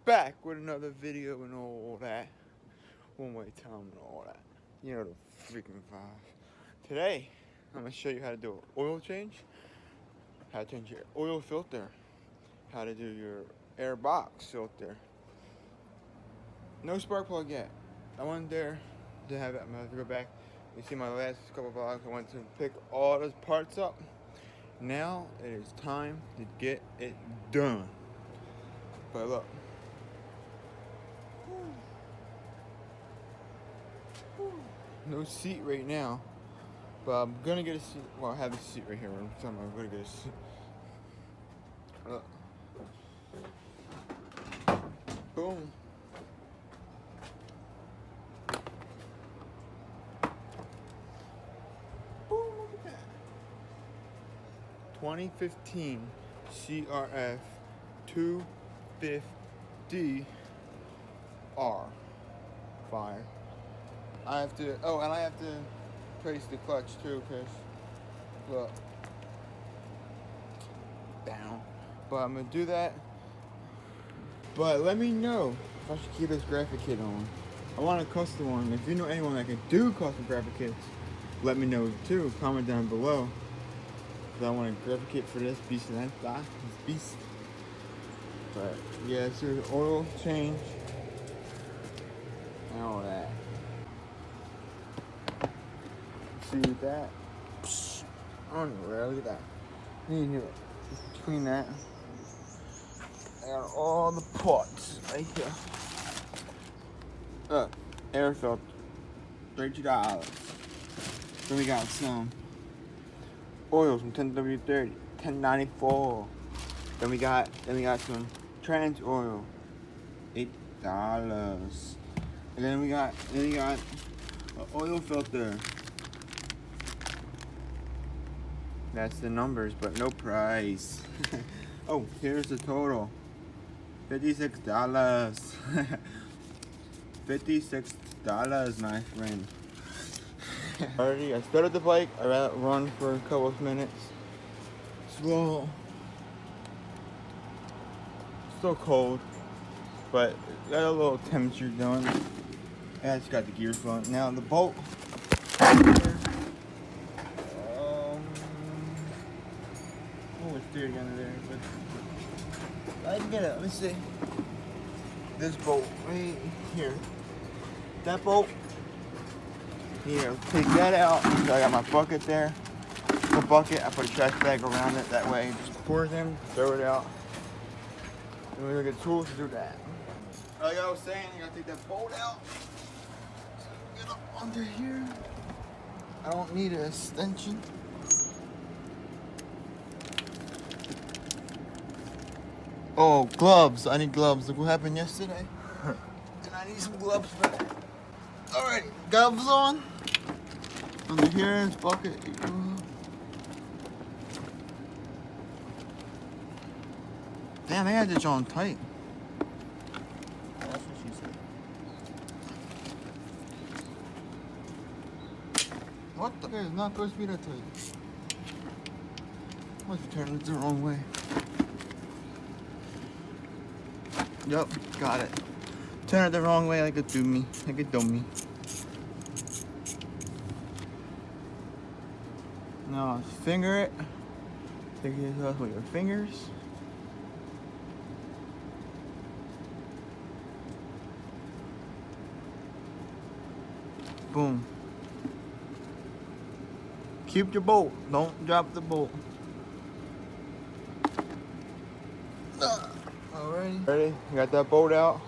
back with another video and all that. One-way time and all that. You know the freaking vibe. Today, I'm gonna show you how to do an oil change, how to change your oil filter, how to do your air box filter. No spark plug yet. I went there to have it. I'm gonna have to go back. You see my last couple vlogs, I went to pick all those parts up. Now it is time to get it done. But look. No seat right now, but I'm gonna get a seat. Well, I have a seat right here. I'm gonna get a seat. Look. Boom. Boom, look at that. 2015 crf250r. Fire. I have to, and I have to place the clutch too, cause look, down. But I'm gonna do that. But let me know if I should keep this graphic kit on. I want a custom one. If you know anyone that can do custom graphic kits, let me know too. Comment down below. Cause I want a graphic kit for this beast and this beast. But yeah, it's your oil change and all that. See that? Unreal, look at that. You knew it. Just clean that. I got all the parts right here. Air filter, $30. Then we got some oils from 10W30, $10.94. Then we got some trans oil, $8. And then we got an oil filter. That's the numbers, but no price. Oh, here's the total. $56. $56, my friend. Already, I started the bike. I run for a couple of minutes. Slow. Still cold, but got a little temperature going. I just got the gears going. Now the bolt. It's dirty under there, but I can get it. Let me see. This bolt right here. That bolt. Here, take that out. So I got my bucket there. The bucket, I put a trash bag around it. That way, it just pours in, throw it out. And we're gonna get tools to do that. Like I was saying, you gotta take that bolt out. Get up under here. I don't need an extension. Oh, gloves. I need gloves. Look what happened yesterday. And I need some gloves for that. Alright, gloves on. Under here is bucket. Damn, they had this on tight. That's what she said. What the? It's not supposed to be that tight. Must have turned it the wrong way. Yep, got it. Turn it the wrong way like a dummy. Like a dummy. Now finger it. Take it off with your fingers. Boom. Keep your bolt. Don't drop the bolt. Alrighty. Ready? You got that bolt out?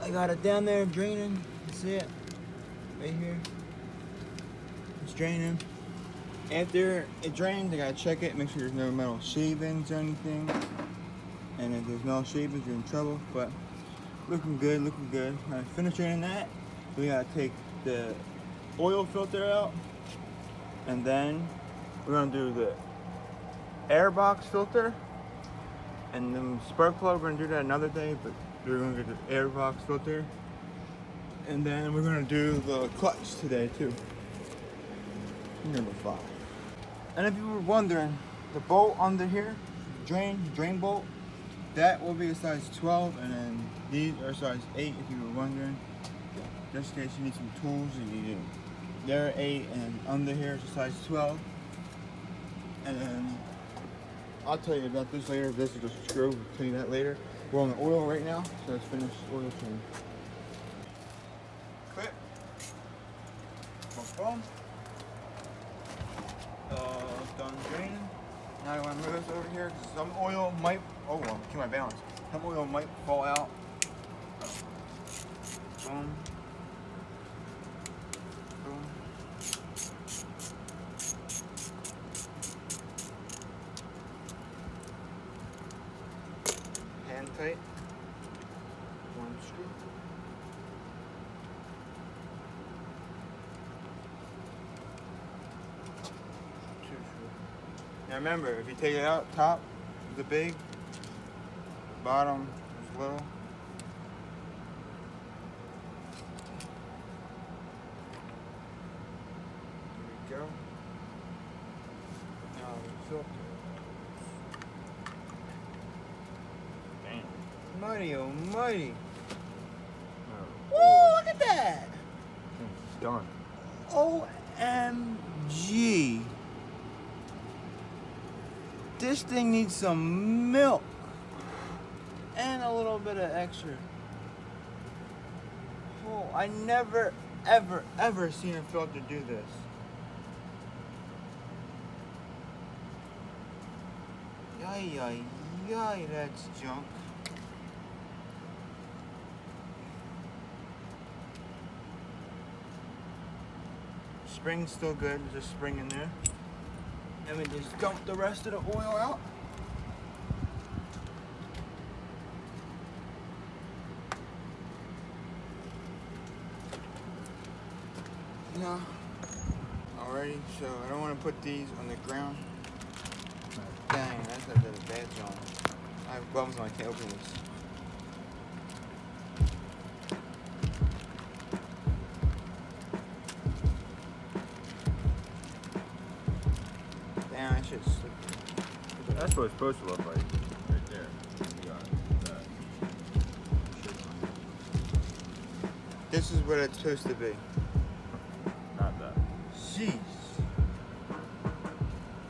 I got it down there draining. You see it? Right here. It's draining. After it drains, I gotta check it, make sure there's no metal shavings or anything. And if there's metal shavings, you're in trouble. But looking good, looking good. Alright, finish draining that. We gotta take the oil filter out. And then we're gonna do the air box filter. And then spark plug, we're gonna do that another day, but we're gonna get the air box filter. And then we're gonna do the clutch today too. Number 5. And if you were wondering, the bolt under here, drain bolt, that will be a size 12, and then these are size 8 if you were wondering. Just in case you need some tools, they're 8, and under here is a size 12. And then I'll tell you about this later. If this is just a screw, I'll tell you that later. We're on the oil right now, so let's finish oil change. Clip. Boom. Done draining. Now I want to move this over here because some oil might. Oh, well, keep my balance. Some oil might fall out. Boom. Boom. Hand tight. One screw. Two screws. Now remember, if you take it out, top is the big, bottom is little. There we go. Now the filter. Mighty almighty. Woo, look at that. It's done. OMG. This thing needs some milk. And a little bit of extra. Oh, I never, ever seen a filter do this. Yay, that's junk. Spring's still good, there's a spring in there. And we just dump the rest of the oil out. No. Alrighty, so I don't want to put these on the ground. Dang, that's a bad zone. I have bums on, I can't open this. Damn, I should slip. That's what it's supposed to look like, right there. You got that. This is what it's supposed to be. Not that. Jeez.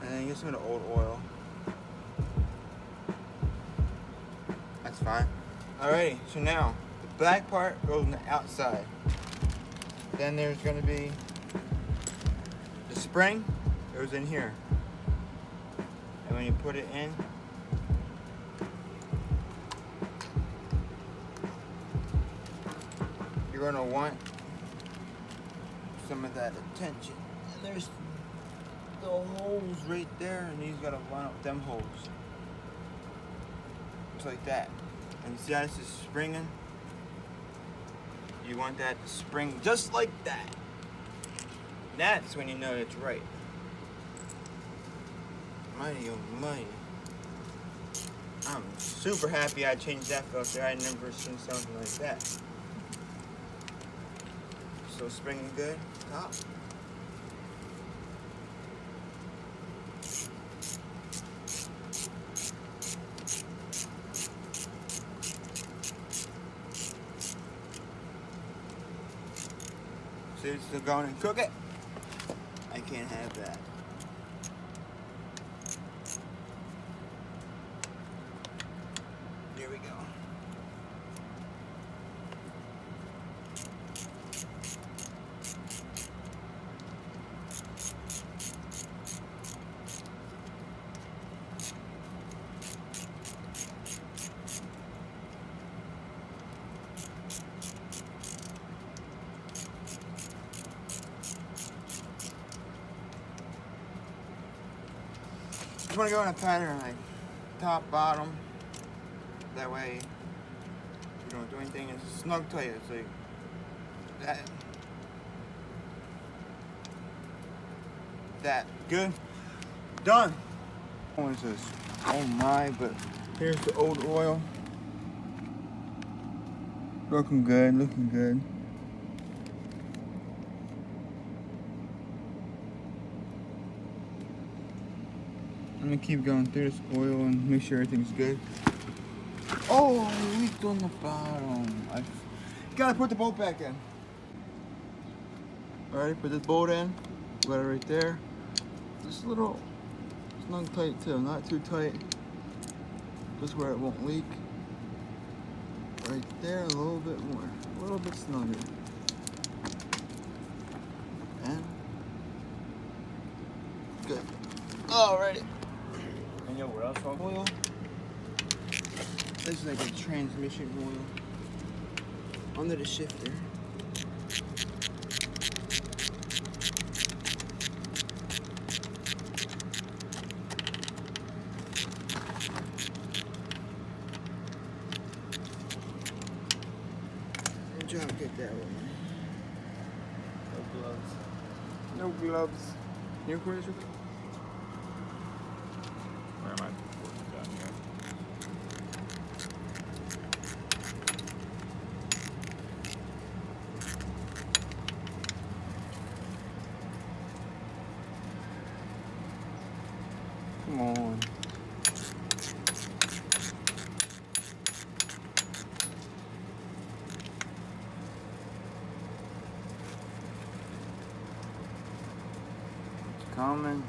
And then get some of the old oil. That's fine. Alrighty, so now the black part goes on the outside. Then there's gonna be the spring goes in here. And when you put it in, you're gonna want some of that attention. And there's the holes right there, and he's gotta line up them holes. Just like that. And see how this is springing? You want that to spring just like that. That's when you know it's right. Mighty oh mighty. I'm super happy I changed that filter. I'd never seen something like that. So springing good, top. See, it's still going and cook it. I can't have that. Here we go. Just want to go in a pattern like top, bottom. That way you don't do anything. It's snug tight. It's like that. That. Good. Done. What is this? Oh my, but here's the old oil. Looking good, looking good. I'm gonna keep going through this oil and make sure everything's good. Oh, I leaked on the bottom. I gotta put the bolt back in. Alright, put this bolt in. Got it right there. Just a little snug tight too, not too tight. Just where it won't leak. Right there, a little bit more. A little bit snugger. And good. Alrighty. And yo, what else? Oil. This is like a transmission oil. Under the shifter. I'm trying to get that one. No gloves. No gloves. Can you record this real quick? Where am I? Down here. Come on. It's coming.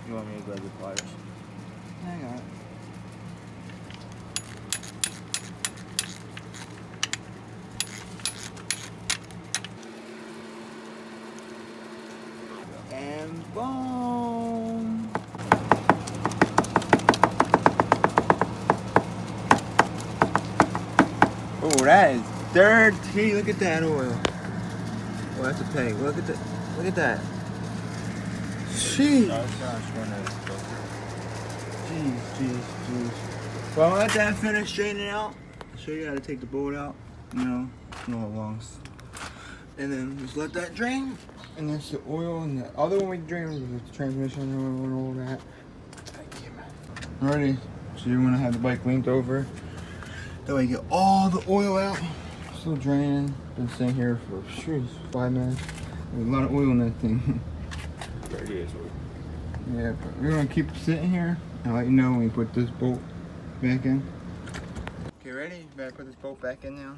You want me to grab the pliers? I got it. And boom. Oh, that is dirty. Look at that oil. Oh, that's a peg. Look at that. Look at that. Jeez. No, it's not showing that. Jeez. Well, I'll let that finish straightening out. I'll show you how to take the bolt out. You know it belongs. And then just let that drain. And that's the oil. And the other one we drain is the transmission oil and all that. Thank you, man. Alrighty. So you want to have the bike leaned over. That way you get all the oil out. Still draining. Been sitting here for 5 minutes. There's a lot of oil in that thing. Dirty as well. Yeah, but we're gonna keep sitting here. I'll let you know when we put this bolt back in. Okay, ready? Better put this bolt back in now.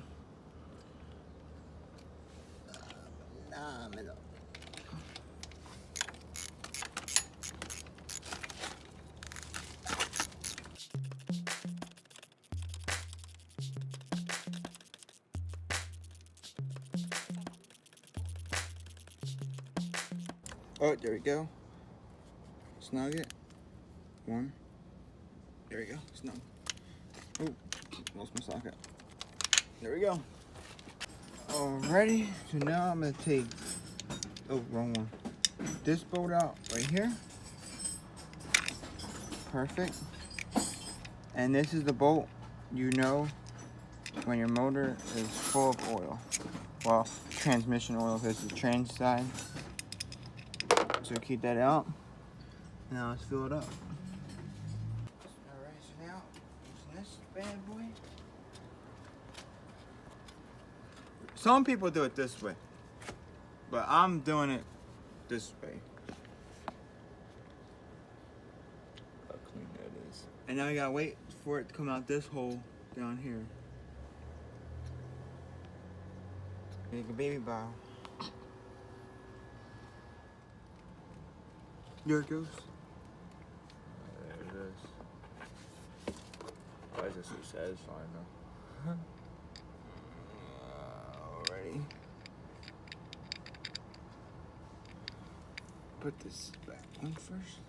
Oh, there we go. Snug it. One. There we go. Snug. Oh, lost my socket. There we go. Alrighty. So now I'm gonna take. Oh, wrong one. This bolt out right here. Perfect. And this is the bolt you know when your motor is full of oil. Well, transmission oil if it's the trans side. So keep that out. Now let's fill it up. Alright, so now using this bad boy. Some people do it this way, but I'm doing it this way. How clean that is. And now you gotta wait for it to come out this hole down here. Make a baby bow. There it goes. There it is. Why is this so satisfying though? Alrighty. Put this back in first.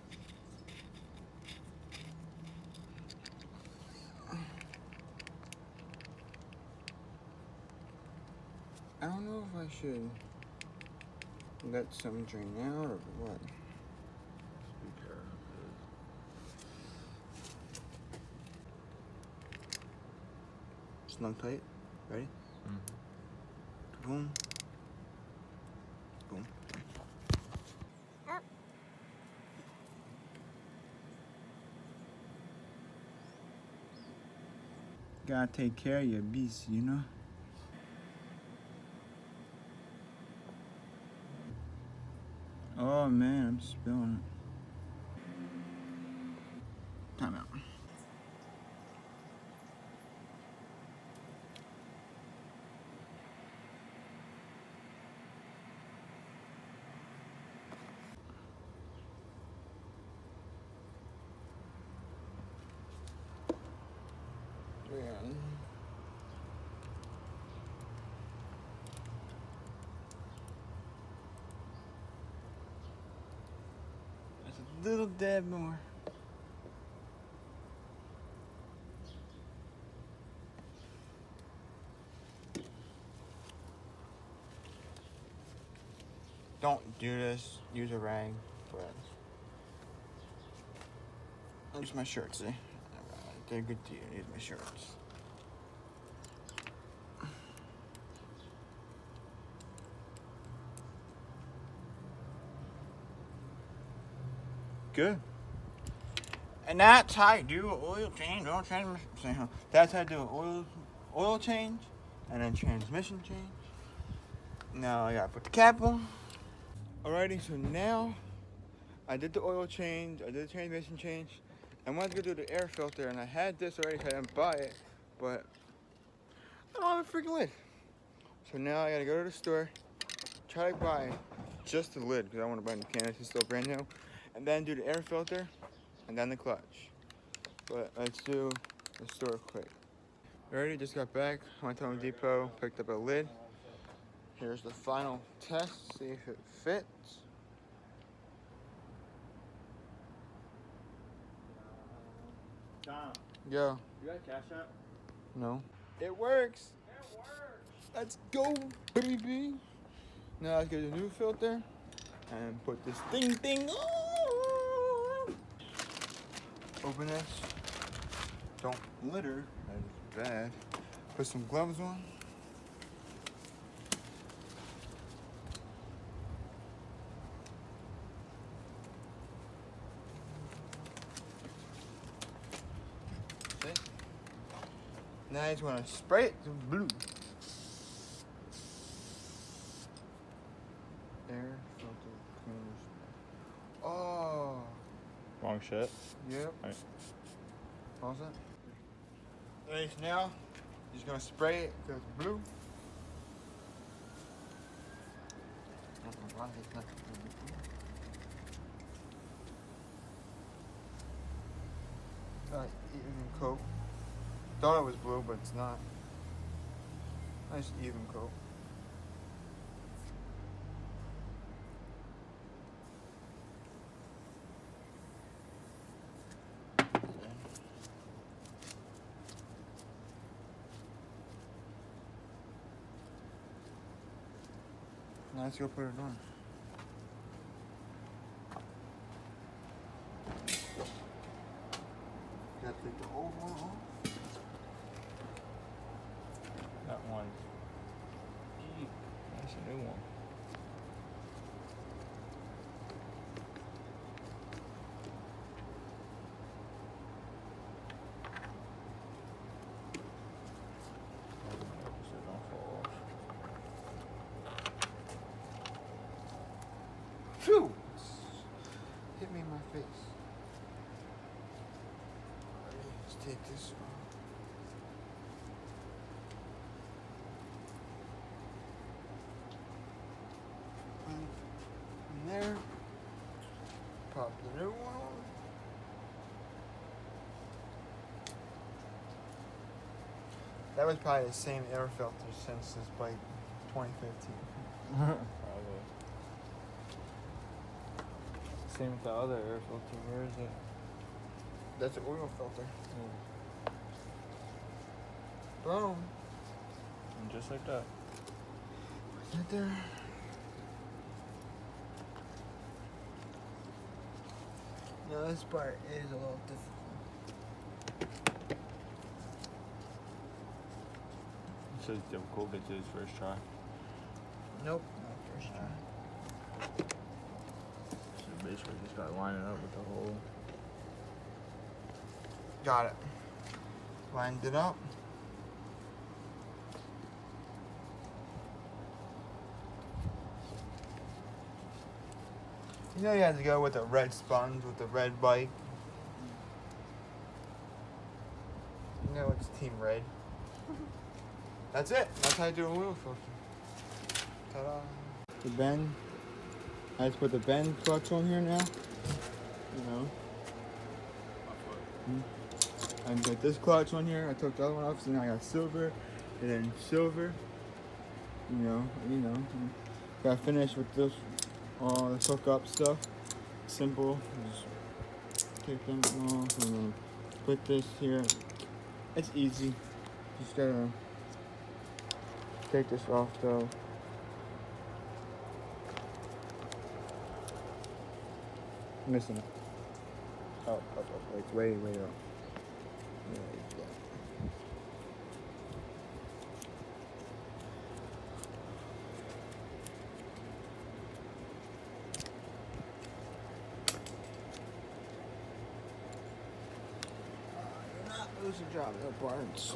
I don't know if I should let some drain out or what. Be careful. Snug tight. Ready? Mm-hmm. Boom. Boom. Gotta take care of your beast, you know? Oh man, I'm spilling it. Time out. Just a little dab more. Don't do this. Use a rag, but use my shirts. See, they're good to you. Use my shirts. Good. And that's how you do an oil change. That's how you do an oil change, and then transmission change. Now I gotta put the cap on. Alrighty, so now I did the oil change, I did the transmission change. I wanted to go do the air filter, and I had this already, so I didn't buy it, but I don't have a freaking lid. So now I gotta go to the store, try to buy just the lid, because I want to buy the can, it's still brand new, and then do the air filter, and then the clutch. But let's do the store quick. Alrighty, just got back, went to Home Depot, picked up a lid. Here's the final test, see if it fits. Tom, Yo. you got Cash App? No. It works. It works. Let's go, baby. Now let's get a new filter and put this thing on. Open this. Don't litter. That is bad. Put some gloves on. Now you just want to spray it to blue. Air filter cleaner. Oh. Wrong shit. Yep. Right. Pause that. Alright, so now you're just gonna spray it to blue. Even coat. Thought it was blue, but it's not. Nice even coat. Now let's go put it on. Gotta take the old one off. That one. That's a new one. Phew! Hit me in my face. Let's take this off. And there. Pop the new one on. That was probably the same air filter since this bike 2015. Probably. Same with the other air filter. Where is it? That's an oil filter. Boom. And just like that. Right there. Now this part is a little difficult. It says difficult. It's his first try. Nope, not first try. So basically, just gotta line it up with the hole. Got it. Lined it up. You know you have to go with the red sponge with the red bike. Team Red. That's it. That's how you do a wheel filter. Ta-da. The bend. I just put the bend clutch on here now. You know. I got this clutch on here. I took the other one off, so now I got silver, and then silver. You know. Got to finish with this, all the hookup stuff. Simple. Just take them off, and then put this here. It's easy. Just gotta take this off though. Missing it. Up. It's way up. There you go. You're not losing job, no parts.